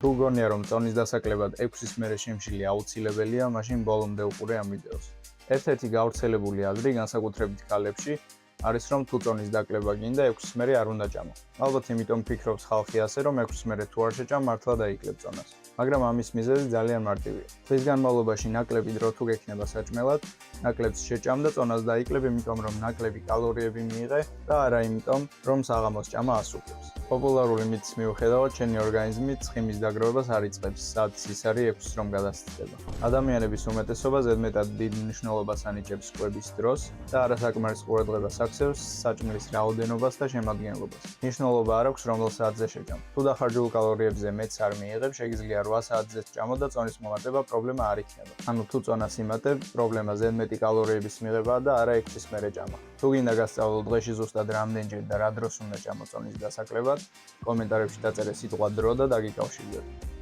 თუ გონია რომ წონის დასაკლებად 6-ის მერე შემშილი აუცილებელია, მაშინ ბოლომდე უყურე ამ ვიდეოს. ერთ-ერთი გავრცელებული აზრი, განსაკუთრებით ქალებში, არის რომ თუ წონის დაკლება გინდა 6-ის მერე არ უნდა ჭამო. ალბათ იმიტომ ფიქრობს ხალხი ასე, რომ 6-ის მერე თუ არ შეჭამ, მართლა დაიკლებ წონას. მაგრამ ამის მიზეზი ძალიან მარტივია. დღის განმავლობაში ნაკლები დრო თუ გექნება საჭმელად, ნაკლებს შეჭამ და წონას დაიკლებ, იმიტომ რომ ნაკლები კალორიები მიიღე და არა იმიტომ, რომ საღამოს ჭამა ასუფლებს. პოპულარული მითის მიუხედავად, ჩვენი ორგანიზმი ცხიმის დაგროვებას არ იწყებს, სადაც ის არის 6-ს რომ გადასტდება. ადამიანების უმეტესობა ზედმეტად დიდ მნიშვნელობას ანიჭებს კვების დროს და არასაკმარის ყურადღებას აქცევს საჭმლის რაოდენობას და შემადგენლობას. მნიშვნელობა არ აქვს, რომელ საათზე შეჭამ. თუ დახარჯულ კალორიებზე მეც არ მიიღებ, შეგიძლია 8 საათზე ჭამო და წონის მომატება პრობლემა არ იქნება. ანუ თუ წონას იმატებ, პრობლემა ზედმეტი კალორიების მიღებაა და არა 6-ის მერე ჭამა. თუ გინდა გასწავლო დღეში ზუსტად რამდენჯერ და რა დროს უნდა ჭამო წონის დასაკლებად, კომენტარებში დაწერე სიტყვა დრო და დაგიკავშირდეთ.